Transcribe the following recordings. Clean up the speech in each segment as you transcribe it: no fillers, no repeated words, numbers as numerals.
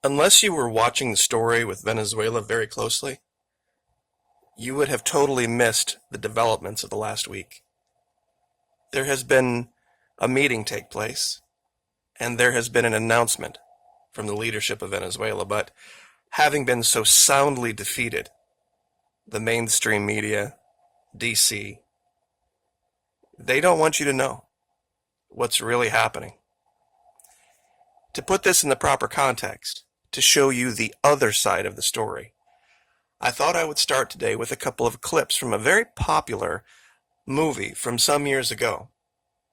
Unless you were watching the story with Venezuela very closely, you would have totally missed the developments of the last week. There has been a meeting take place, and there has been an announcement from the leadership of Venezuela, but having been so soundly defeated, the mainstream media, DC, they don't want you to know what's really happening. To put this in the proper context, to show you the other side of the story, I thought I would start today with a couple of clips from a very popular movie from some years ago.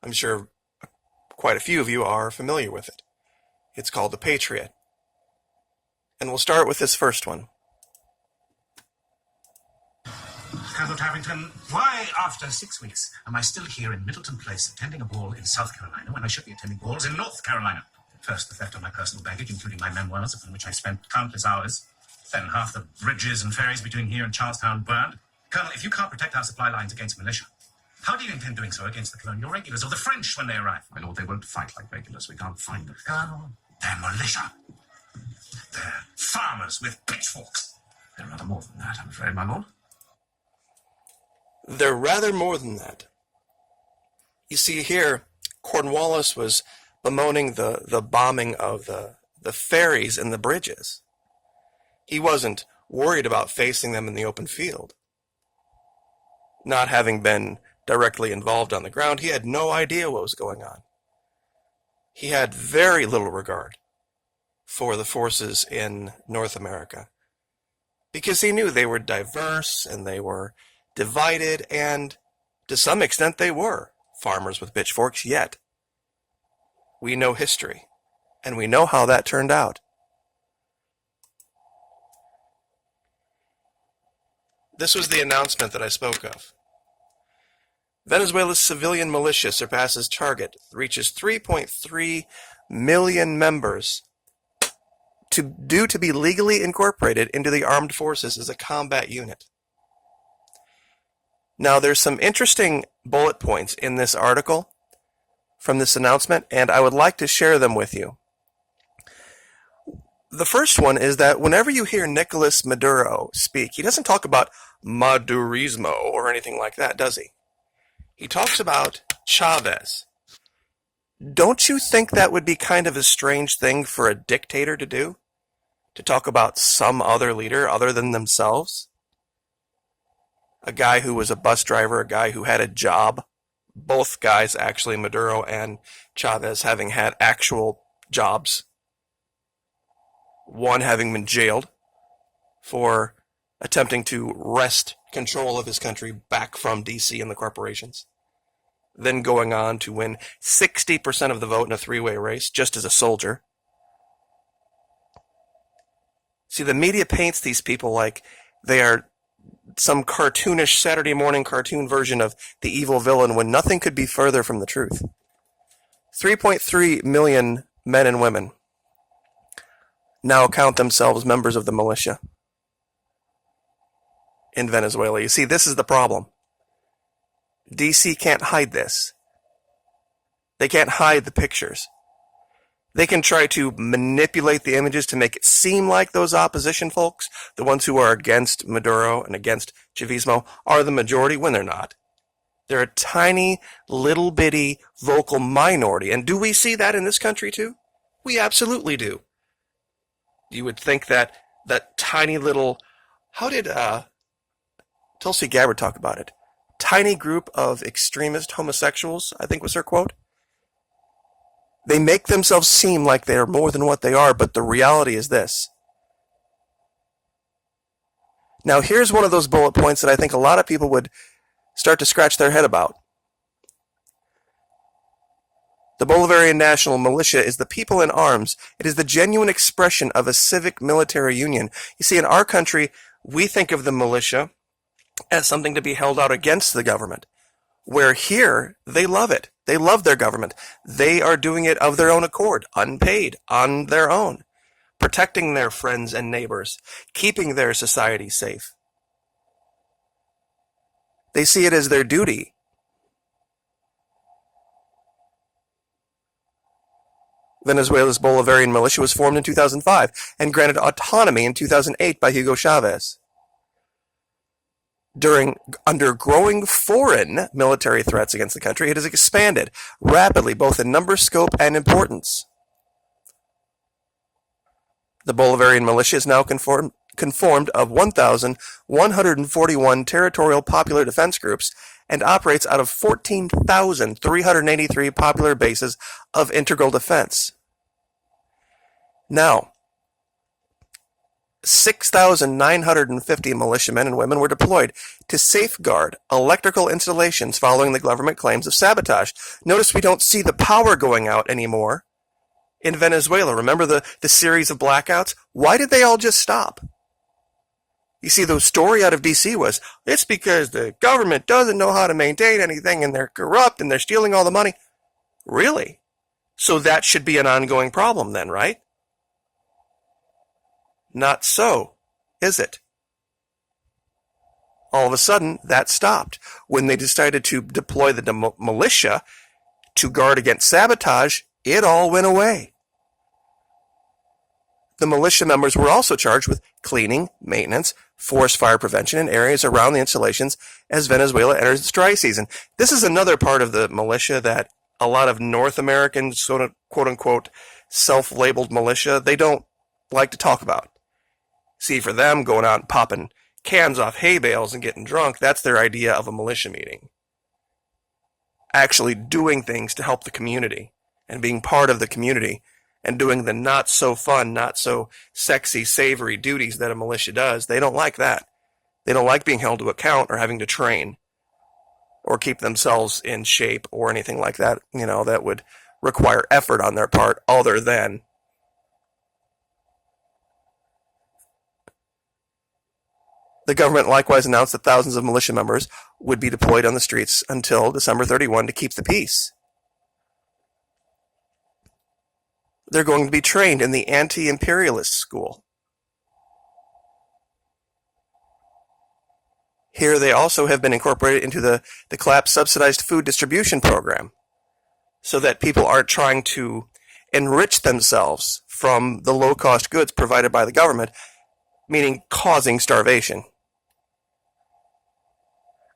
I'm sure quite a few of you are familiar with it. It's called The Patriot. And we'll start with this first one. Colonel Tarrington, why, after 6 weeks, am I still here in Middleton Place attending a ball in South Carolina when I should be attending balls in North Carolina? First, the theft of my personal baggage, including my memoirs, upon which I spent countless hours. Then half the bridges and ferries between here and Charlestown burned. Colonel, if you can't protect our supply lines against militia, how do you intend doing so against the colonial regulars or the French when they arrive? My lord, they won't fight like regulars. We can't find them. Colonel, they're militia. They're farmers with pitchforks. They're rather more than that, I'm afraid, my lord. They're rather more than that. You see here, Cornwallis was bemoaning the bombing of the ferries and the bridges. He wasn't worried about facing them in the open field. Not having been directly involved on the ground, he had no idea what was going on. He had very little regard for the forces in North America because he knew they were diverse and they were divided, and to some extent they were farmers with pitchforks, yet we know history, and we know how that turned out. This was the announcement that I spoke of. Venezuela's civilian militia surpasses target, reaches 3.3 million members, due to be legally incorporated into the armed forces as a combat unit. Now, there's some interesting bullet points in this article from this announcement, and I would like to share them with you. The first one is that whenever you hear Nicolas Maduro speak, he doesn't talk about Madurismo or anything like that, does he? He talks about Chavez. Don't you think that would be kind of a strange thing for a dictator to do? To talk about some other leader other than themselves? A guy who was a bus driver, a guy who had a job. Both guys, actually, Maduro and Chavez, having had actual jobs. One having been jailed for attempting to wrest control of his country back from DC and the corporations. Then going on to win 60% of the vote in a three-way race, just as a soldier. See, the media paints these people like they are some cartoonish Saturday morning cartoon version of the evil villain when nothing could be further from the truth. 3.3 million men and women now count themselves members of the militia in Venezuela. You see, this is the problem. DC can't hide this. They can't hide the pictures. They can try to manipulate the images to make it seem like those opposition folks, the ones who are against Maduro and against Chavismo, are the majority when they're not. They're a tiny, little bitty, vocal minority. And do we see that in this country too? We absolutely do. You would think that tiny little, how did Tulsi Gabbard talk about it? Tiny group of extremist homosexuals, I think was her quote. They make themselves seem like they're more than what they are, but the reality is this. Now, here's one of those bullet points that I think a lot of people would start to scratch their head about. The Bolivarian National Militia is the people in arms. It is the genuine expression of a civic military union. You see, in our country, we think of the militia as something to be held out against the government, where here, they love it. They love their government. They are doing it of their own accord, unpaid, on their own, protecting their friends and neighbors, keeping their society safe. They see it as their duty. Venezuela's Bolivarian militia was formed in 2005 and granted autonomy in 2008 by Hugo Chavez. Under growing foreign military threats against the country, it has expanded rapidly both in number, scope, and importance. The Bolivarian militia is now conformed of 1,141 territorial popular defense groups and operates out of 14,383 popular bases of integral defense. Now, 6,950 militiamen and women were deployed to safeguard electrical installations following the government claims of sabotage. Notice we don't see the power going out anymore in Venezuela. Remember the series of blackouts? Why did they all just stop? You see, the story out of D.C. was, it's because the government doesn't know how to maintain anything and they're corrupt and they're stealing all the money. Really? So that should be an ongoing problem then, right? Not so, is it? All of a sudden, that stopped. When they decided to deploy the militia to guard against sabotage, it all went away. The militia members were also charged with cleaning, maintenance, forest fire prevention in areas around the installations as Venezuela enters its dry season. This is another part of the militia that a lot of North American, sort of quote-unquote, self-labeled militia, they don't like to talk about. See, for them, going out and popping cans off hay bales and getting drunk, that's their idea of a militia meeting. Actually doing things to help the community and being part of the community and doing the not so fun, not so sexy, savory duties that a militia does, they don't like that. They don't like being held to account or having to train or keep themselves in shape or anything like that, that would require effort on their part other than the government likewise announced that thousands of militia members would be deployed on the streets until December 31 to keep the peace. They're going to be trained in the anti-imperialist school. Here they also have been incorporated into the CLAP subsidized food distribution program so that people aren't trying to enrich themselves from the low-cost goods provided by the government, meaning causing starvation.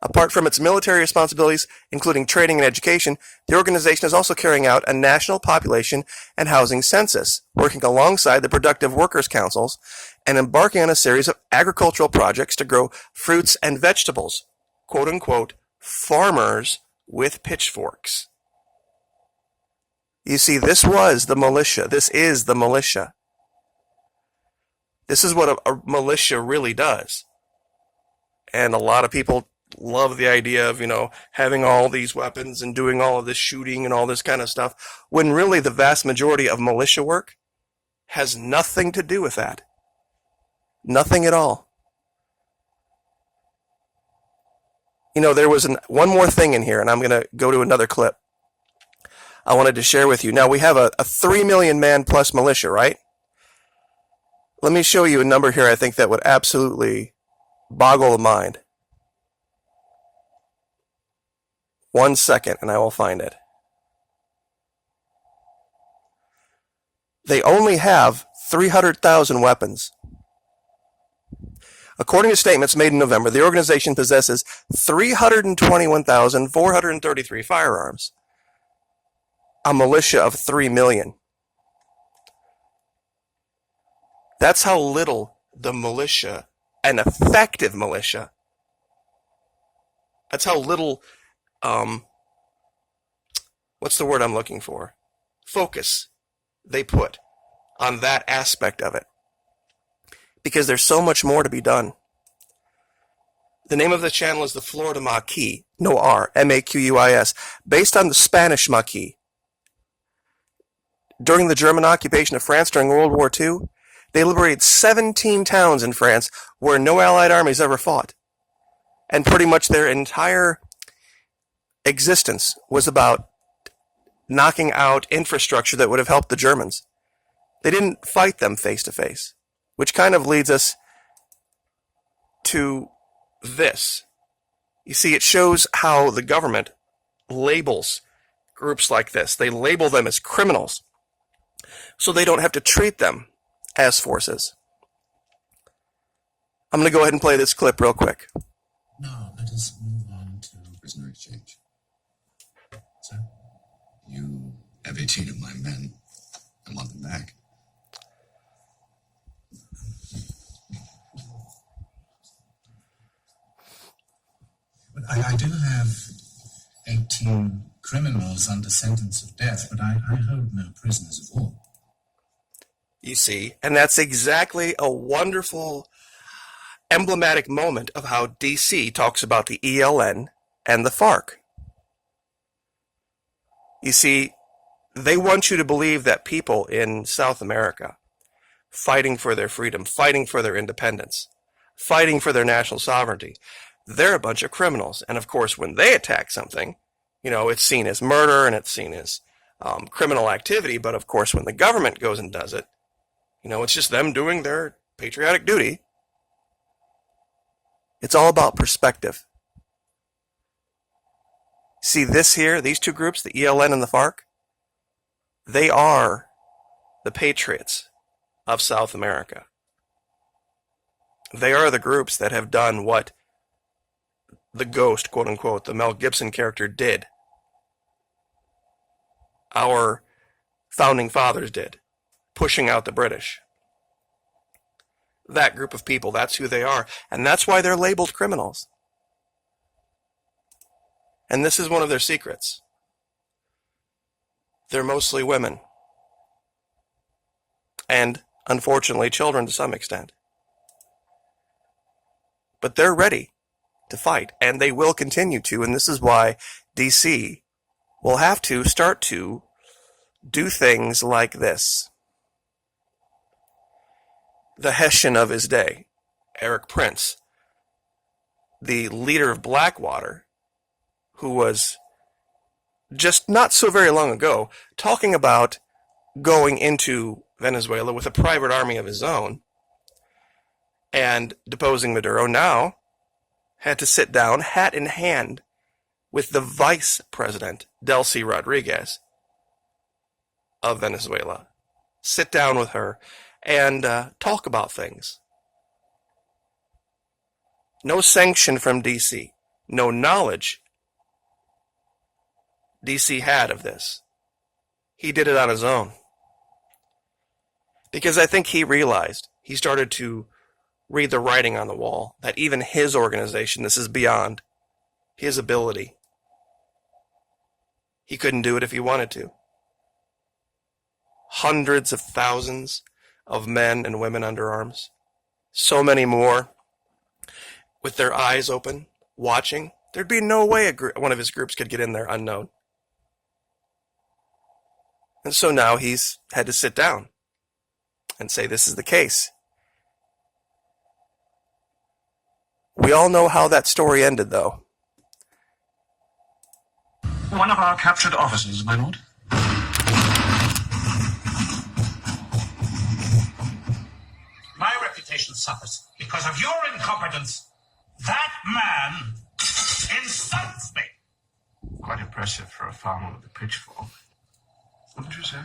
Apart from its military responsibilities, including training and education, the organization is also carrying out a national population and housing census, working alongside the productive workers' councils, and embarking on a series of agricultural projects to grow fruits and vegetables, quote-unquote, farmers with pitchforks. You see, this was the militia. This is the militia. This is what a militia really does. And a lot of people love the idea of, having all these weapons and doing all of this shooting and all this kind of stuff, when really the vast majority of militia work has nothing to do with that. Nothing at all. There was one more thing in here, and I'm going to go to another clip I wanted to share with you. Now, we have a 3 million man plus militia, right? Let me show you a number here I think that would absolutely boggle the mind. 1 second, and I will find it. They only have 300,000 weapons. According to statements made in November, the organization possesses 321,433 firearms. A militia of 3 million. That's how little the militia, an effective militia, that's how little, what's the word I'm looking for? Focus they put on that aspect of it. Because there's so much more to be done. The name of the channel is the Florida Maquis, no R, M-A-Q-U-I-S, based on the Spanish Maquis. During the German occupation of France during World War II, they liberated 17 towns in France where no Allied armies ever fought. And pretty much their entire existence was about knocking out infrastructure that would have helped the Germans. They didn't fight them face to face, which kind of leads us to this. You see, it shows how the government labels groups like this. They label them as criminals so they don't have to treat them as forces. I'm going to go ahead and play this clip real quick. Now, let us move on to prisoner exchange. Sir? You have 18 of my men. I want them back. But I do have 18 criminals under sentence of death, but I hold no prisoners of war. You see, and that's exactly a wonderful, emblematic moment of how DC talks about the ELN and the FARC. You see, they want you to believe that people in South America, fighting for their freedom, fighting for their independence, fighting for their national sovereignty, they're a bunch of criminals. And of course, when they attack something, it's seen as murder and it's seen as criminal activity. But of course, when the government goes and does it, it's just them doing their patriotic duty. It's all about perspective. See this here, these two groups, the ELN and the FARC, they are the patriots of South America. They are the groups that have done what the Ghost, quote unquote, the Mel Gibson character did. Our founding fathers did, pushing out the British. That group of people, that's who they are. And that's why they're labeled criminals. And this is one of their secrets. They're mostly women. And, unfortunately, children to some extent. But they're ready to fight, and they will continue to, and this is why DC will have to start to do things like this. The Hessian of his day, Eric Prince, the leader of Blackwater, who was just not so very long ago talking about going into Venezuela with a private army of his own and deposing Maduro, now had to sit down, hat in hand, with the vice president, Delcy Rodriguez, of Venezuela. Sit down with her and talk about things. No sanction from DC. No knowledge DC had of this. He did it on his own. Because I think he realized, he started to read the writing on the wall, that even his organization, this is beyond his ability. He couldn't do it if he wanted to. Hundreds of thousands of men and women under arms. So many more with their eyes open, watching. There'd be no way one of his groups could get in there unknown. And so now he's had to sit down and say this is the case. We all know how that story ended, though. One of our captured officers, my lord. My reputation suffers because of your incompetence. That man insults me. Quite impressive for a farmer with a pitchfork. What did you say?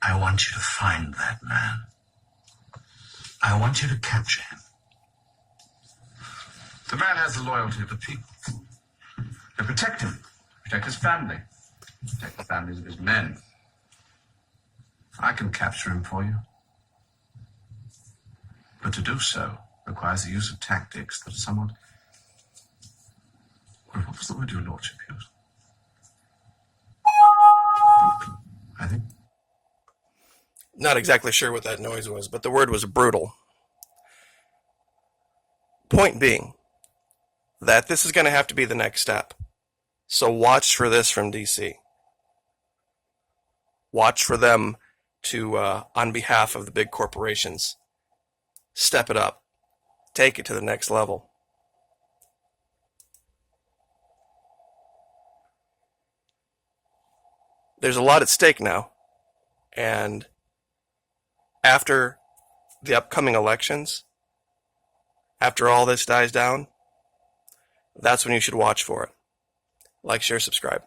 I want you to find that man. I want you to capture him. The man has the loyalty of the people. They protect him, protect his family, protect the families of his men. I can capture him for you. But to do so requires the use of tactics that are somewhat... Well, what was the word your lordship used? Brutal, I think. Not exactly sure what that noise was, but the word was brutal. Point being that this is going to have to be the next step. So watch for this from DC. Watch for them to, on behalf of the big corporations, step it up. Take it to the next level. There's a lot at stake now. And after the upcoming elections, after all this dies down, that's when you should watch for it. Like, share, subscribe.